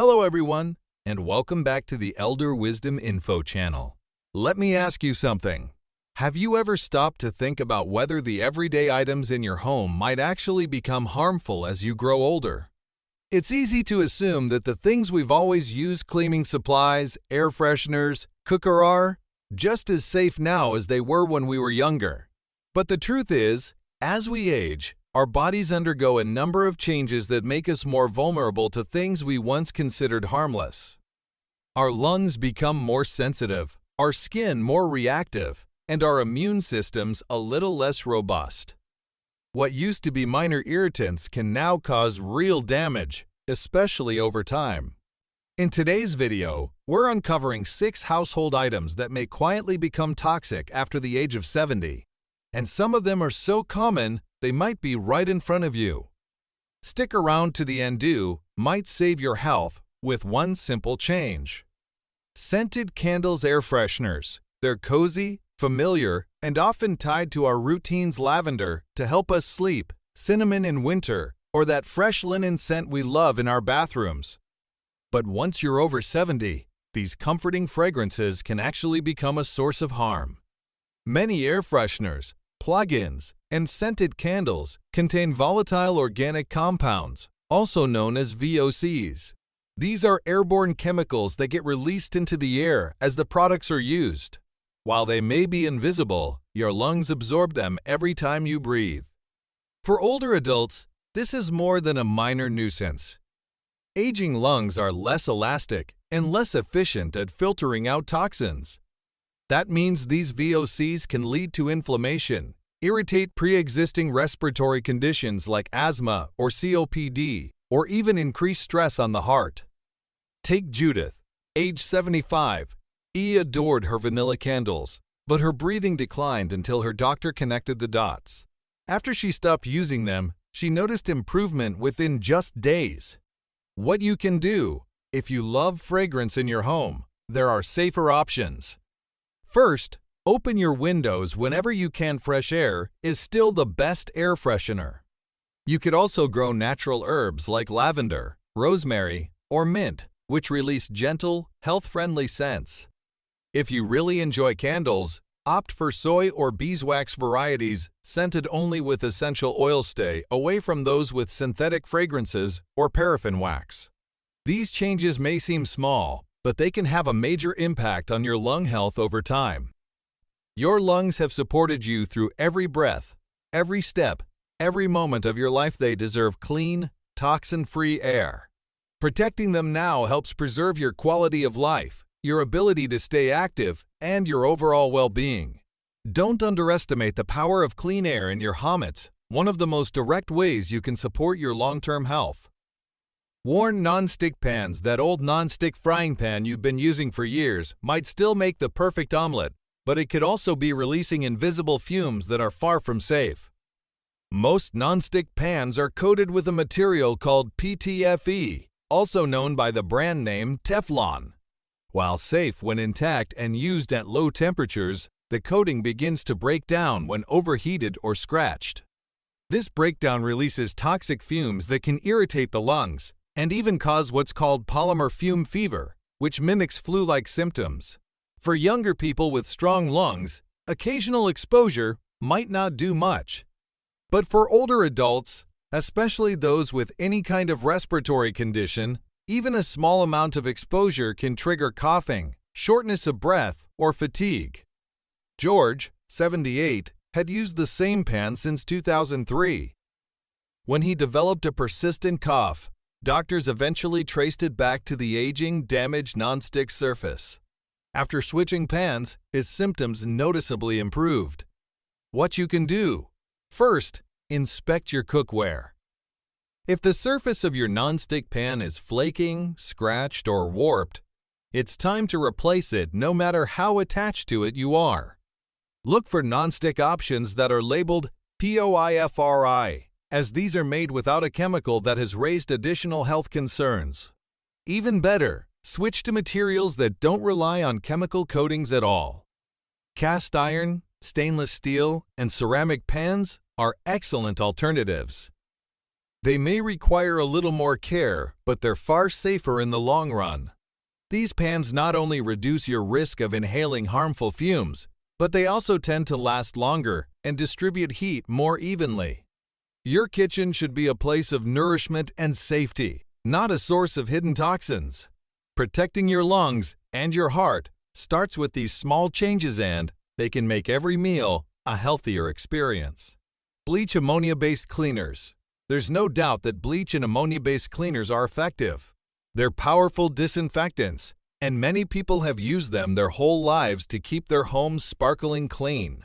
Hello everyone, and welcome back to the Elder Wisdom Info channel. Let me ask you something. Have you ever stopped to think about whether the everyday items in your home might actually become harmful as you grow older? It's easy to assume that the things we've always used, cleaning supplies, air fresheners, cooker, are just as safe now as they were when we were younger. But the truth is, as we age, our bodies undergo a number of changes that make us more vulnerable to things we once considered harmless. Our lungs become more sensitive, our skin more reactive, and our immune systems a little less robust. What used to be minor irritants can now cause real damage, especially over time. In today's video, we're uncovering 6 household items that may quietly become toxic after the age of 70. And some of them are so common, they might be right in front of you. Stick around to the end. Might save your health with one simple change. Scented candles, air fresheners. They're cozy, familiar, and often tied to our routines. Lavender to help us sleep, cinnamon in winter, or that fresh linen scent we love in our bathrooms. But once you're over 70, these comforting fragrances can actually become a source of harm. Many air fresheners, plug-ins, and scented candles contain volatile organic compounds, also known as VOCs. These are airborne chemicals that get released into the air as the products are used. While they may be invisible, your lungs absorb them every time you breathe. For older adults, this is more than a minor nuisance. Aging lungs are less elastic and less efficient at filtering out toxins. That means these VOCs can lead to inflammation, irritate pre-existing respiratory conditions like asthma or COPD, or even increase stress on the heart. Take Judith, age 75. She adored her vanilla candles, but her breathing declined until her doctor connected the dots. After she stopped using them, she noticed improvement within just days. What you can do: if you love fragrance in your home, there are safer options. First, open your windows whenever you can. Fresh air is still the best air freshener. You could also grow natural herbs like lavender, rosemary, or mint, which release gentle, health-friendly scents. If you really enjoy candles, opt for soy or beeswax varieties scented only with essential oils. Stay away from those with synthetic fragrances or paraffin wax. These changes may seem small, but they can have a major impact on your lung health over time. Your lungs have supported you through every breath, every step, every moment of your life. They deserve clean, toxin-free air. Protecting them now helps preserve your quality of life, your ability to stay active, and your overall well-being. Don't underestimate the power of clean air in your home. It's one of the most direct ways you can support your long-term health. Worn non-stick pans. That old non-stick frying pan you've been using for years might still make the perfect omelet, but it could also be releasing invisible fumes that are far from safe. Most non-stick pans are coated with a material called PTFE, also known by the brand name Teflon. While safe when intact and used at low temperatures, the coating begins to break down when overheated or scratched. This breakdown releases toxic fumes that can irritate the lungs and even cause what's called polymer fume fever, which mimics flu-like symptoms. For younger people with strong lungs, occasional exposure might not do much. But for older adults, especially those with any kind of respiratory condition, even a small amount of exposure can trigger coughing, shortness of breath, or fatigue. George, 78, had used the same pan since 2003. When he developed a persistent cough, doctors eventually traced it back to the aging, damaged nonstick surface. After switching pans, his symptoms noticeably improved. What you can do: first, inspect your cookware. If the surface of your nonstick pan is flaking, scratched, or warped, it's time to replace it no matter how attached to it you are. Look for nonstick options that are labeled POIFRI, as these are made without a chemical that has raised additional health concerns. Even better, switch to materials that don't rely on chemical coatings at all. Cast iron, stainless steel, and ceramic pans are excellent alternatives. They may require a little more care, but they're far safer in the long run. These pans not only reduce your risk of inhaling harmful fumes, but they also tend to last longer and distribute heat more evenly. Your kitchen should be a place of nourishment and safety, not a source of hidden toxins. Protecting your lungs and your heart starts with these small changes, and they can make every meal a healthier experience. Bleach ammonia-based cleaners. There's no doubt that bleach and ammonia-based cleaners are effective. They're powerful disinfectants, and many people have used them their whole lives to keep their homes sparkling clean.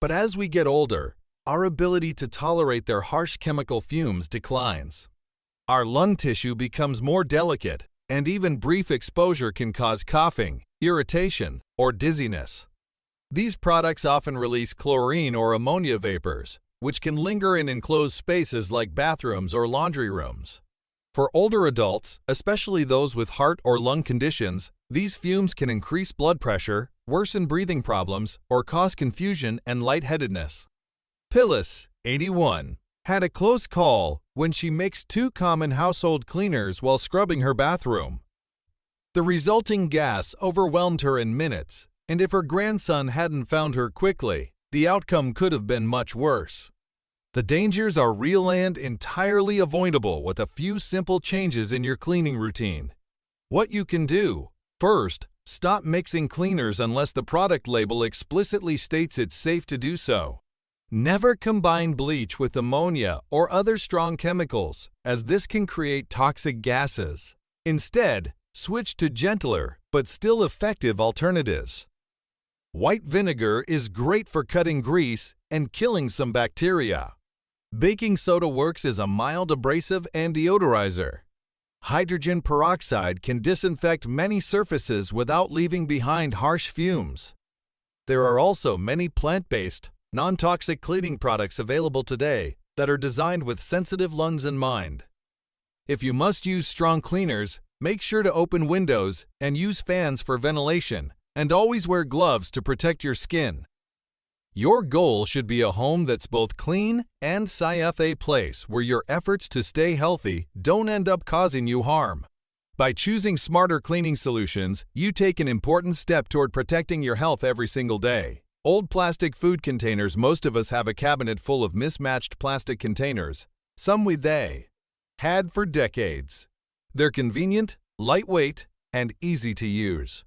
But as we get older, our ability to tolerate their harsh chemical fumes declines. Our lung tissue becomes more delicate, and even brief exposure can cause coughing, irritation, or dizziness. These products often release chlorine or ammonia vapors, which can linger in enclosed spaces like bathrooms or laundry rooms. For older adults, especially those with heart or lung conditions, these fumes can increase blood pressure, worsen breathing problems, or cause confusion and lightheadedness. Phyllis, 81, had a close call when she mixed 2 common household cleaners while scrubbing her bathroom. The resulting gas overwhelmed her in minutes, and if her grandson hadn't found her quickly, the outcome could have been much worse. The dangers are real and entirely avoidable with a few simple changes in your cleaning routine. What you can do: first, stop mixing cleaners unless the product label explicitly states it's safe to do so. Never combine bleach with ammonia or other strong chemicals, as this can create toxic gases. Instead, switch to gentler but still effective alternatives. White vinegar is great for cutting grease and killing some bacteria. Baking soda works as a mild abrasive and deodorizer. Hydrogen peroxide can disinfect many surfaces without leaving behind harsh fumes. There are also many plant-based, non-toxic cleaning products available today that are designed with sensitive lungs in mind. If you must use strong cleaners, make sure to open windows and use fans for ventilation, and always wear gloves to protect your skin. Your goal should be a home that's both clean and safe, a place where your efforts to stay healthy don't end up causing you harm. By choosing smarter cleaning solutions, you take an important step toward protecting your health every single day. Old plastic food containers. Most of us have a cabinet full of mismatched plastic containers, some they had for decades. They're convenient, lightweight, and easy to use.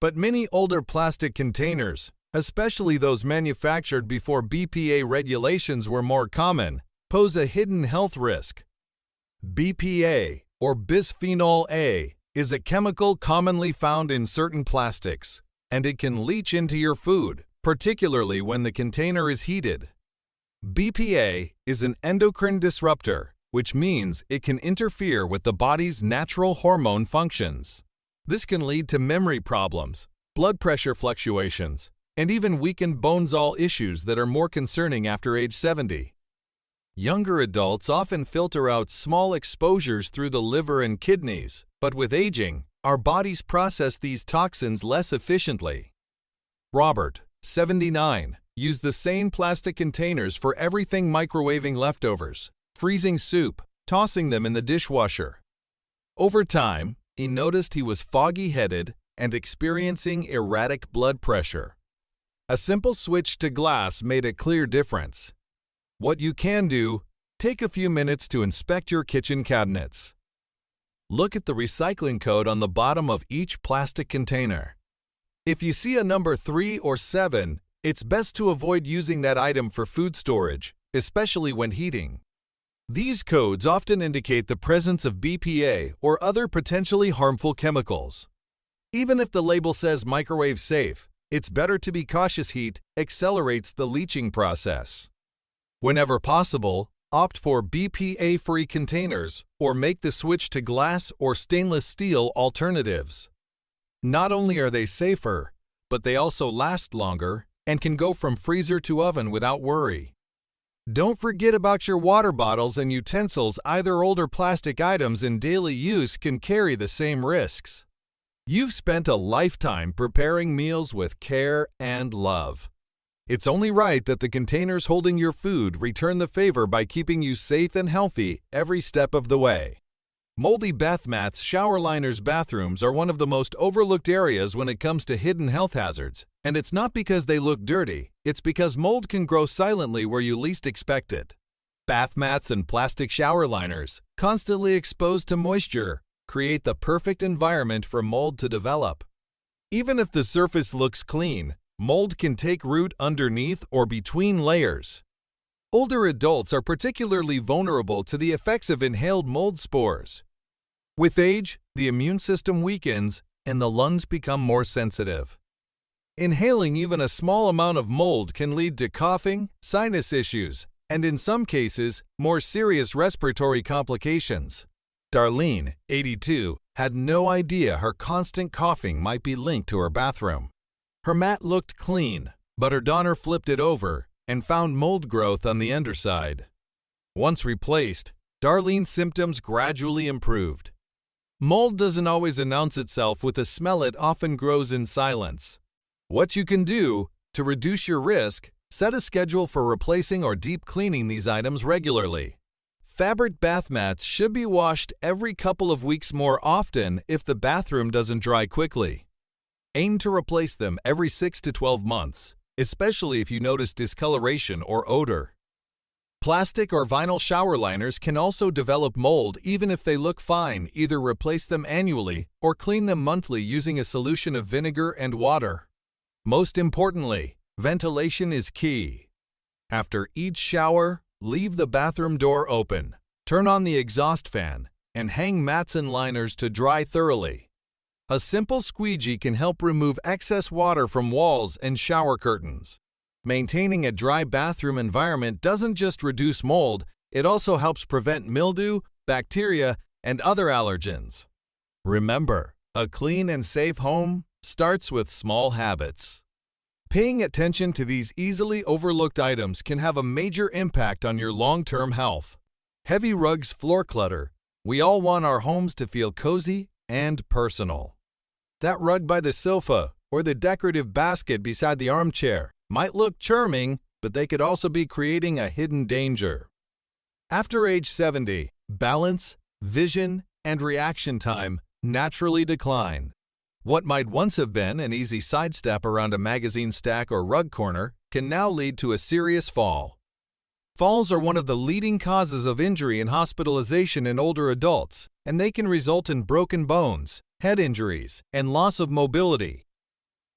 But many older plastic containers, especially those manufactured before BPA regulations were more common, pose a hidden health risk. BPA, or bisphenol A, is a chemical commonly found in certain plastics, and it can leach into your food, particularly when the container is heated. BPA is an endocrine disruptor, which means it can interfere with the body's natural hormone functions. This can lead to memory problems, blood pressure fluctuations, and even weakened bones, all issues that are more concerning after age 70. Younger adults often filter out small exposures through the liver and kidneys, but with aging, our bodies process these toxins less efficiently. Robert, 79, used the same plastic containers for everything: microwaving leftovers, freezing soup, tossing them in the dishwasher. Over time, he noticed he was foggy-headed and experiencing erratic blood pressure. A simple switch to glass made a clear difference. What you can do: take a few minutes to inspect your kitchen cabinets. Look at the recycling code on the bottom of each plastic container. If you see a number 3 or 7, it's best to avoid using that item for food storage, especially when heating. These codes often indicate the presence of BPA or other potentially harmful chemicals. Even if the label says microwave safe, it's better to be cautious. Heat accelerates the leaching process. Whenever possible, opt for BPA-free containers or make the switch to glass or stainless steel alternatives. Not only are they safer, but they also last longer and can go from freezer to oven without worry. Don't forget about your water bottles and utensils. Either older plastic items in daily use can carry the same risks. You've spent a lifetime preparing meals with care and love. It's only right that the containers holding your food return the favor by keeping you safe and healthy every step of the way. Moldy bath mats, shower liners, bathrooms are one of the most overlooked areas when it comes to hidden health hazards. And it's not because they look dirty, it's because mold can grow silently where you least expect it. Bath mats and plastic shower liners, constantly exposed to moisture, create the perfect environment for mold to develop. Even if the surface looks clean, mold can take root underneath or between layers. Older adults are particularly vulnerable to the effects of inhaled mold spores. With age, the immune system weakens and the lungs become more sensitive. Inhaling even a small amount of mold can lead to coughing, sinus issues, and in some cases, more serious respiratory complications. Darlene, 82, had no idea her constant coughing might be linked to her bathroom. Her mat looked clean, but her daughter flipped it over and found mold growth on the underside. Once replaced, Darlene's symptoms gradually improved. Mold doesn't always announce itself with a smell, it often grows in silence. What you can do to reduce your risk, set a schedule for replacing or deep cleaning these items regularly. Fabric bath mats should be washed every couple of weeks more often if the bathroom doesn't dry quickly. Aim to replace them every 6 to 12 months, especially if you notice discoloration or odor. Plastic or vinyl shower liners can also develop mold even if they look fine. Either replace them annually or clean them monthly using a solution of vinegar and water. Most importantly, ventilation is key. After each shower, leave the bathroom door open, turn on the exhaust fan, and hang mats and liners to dry thoroughly. A simple squeegee can help remove excess water from walls and shower curtains. Maintaining a dry bathroom environment doesn't just reduce mold, it also helps prevent mildew, bacteria, and other allergens. Remember, a clean and safe home starts with small habits. Paying attention to these easily overlooked items can have a major impact on your long-term health. Heavy rugs, floor clutter. We all want our homes to feel cozy and personal. That rug by the sofa or the decorative basket beside the armchair might look charming, but they could also be creating a hidden danger. After age 70, balance, vision, and reaction time naturally decline. What might once have been an easy sidestep around a magazine stack or rug corner can now lead to a serious fall. Falls are one of the leading causes of injury and hospitalization in older adults, and they can result in broken bones, head injuries, and loss of mobility.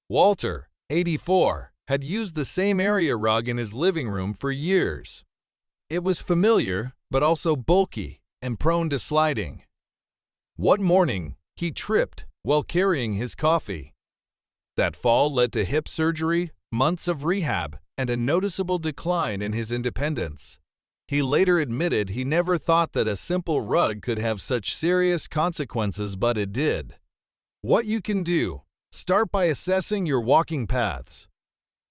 Walter, 84, had used the same area rug in his living room for years. It was familiar, but also bulky and prone to sliding. One morning, he tripped while carrying his coffee. That fall led to hip surgery, months of rehab, and a noticeable decline in his independence. He later admitted he never thought that a simple rug could have such serious consequences, but it did. What you can do: start by assessing your walking paths.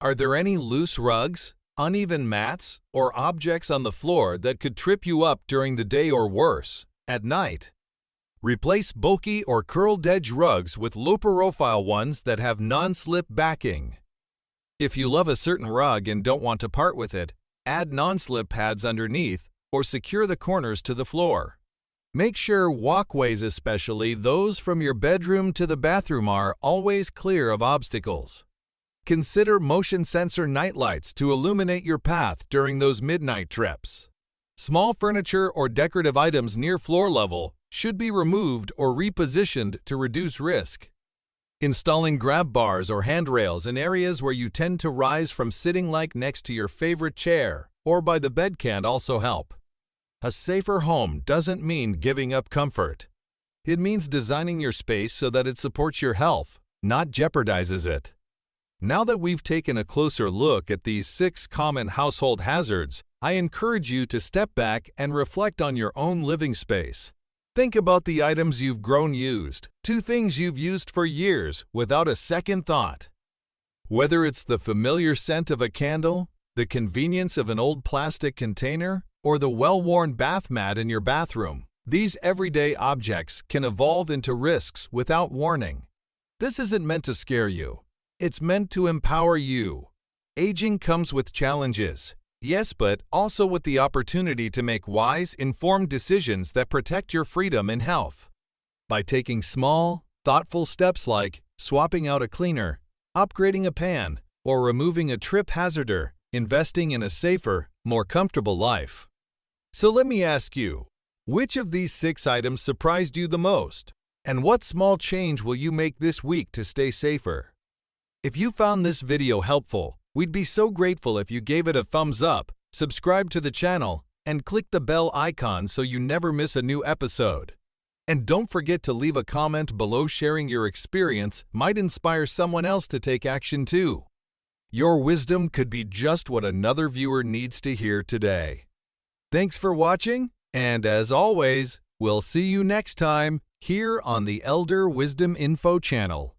Are there any loose rugs, uneven mats, or objects on the floor that could trip you up during the day or worse, at night? Replace bulky or curled-edge rugs with low-profile ones that have non-slip backing. If you love a certain rug and don't want to part with it, add non-slip pads underneath or secure the corners to the floor. Make sure walkways, especially those from your bedroom to the bathroom, are always clear of obstacles. Consider motion sensor nightlights to illuminate your path during those midnight trips. Small furniture or decorative items near floor level should be removed or repositioned to reduce risk. Installing grab bars or handrails in areas where you tend to rise from sitting, like next to your favorite chair or by the bed, can also help. A safer home doesn't mean giving up comfort. It means designing your space so that it supports your health, not jeopardizes it. Now that we've taken a closer look at these 6 common household hazards, I encourage you to step back and reflect on your own living space. Think about the items you've grown used, 2 things you've used for years without a second thought. Whether it's the familiar scent of a candle, the convenience of an old plastic container, or the well-worn bath mat in your bathroom, these everyday objects can evolve into risks without warning. This isn't meant to scare you. It's meant to empower you. Aging comes with challenges, yes, but also with the opportunity to make wise, informed decisions that protect your freedom and health. By taking small, thoughtful steps like swapping out a cleaner, upgrading a pan, or removing a trip hazarder, investing in a safer, more comfortable life. So let me ask you, which of these 6 items surprised you the most? And what small change will you make this week to stay safer? If you found this video helpful, we'd be so grateful if you gave it a thumbs up, subscribe to the channel, and click the bell icon so you never miss a new episode. And don't forget to leave a comment below. Sharing your experience might inspire someone else to take action too. Your wisdom could be just what another viewer needs to hear today. Thanks for watching, and as always, we'll see you next time here on the Elder Wisdom Info channel.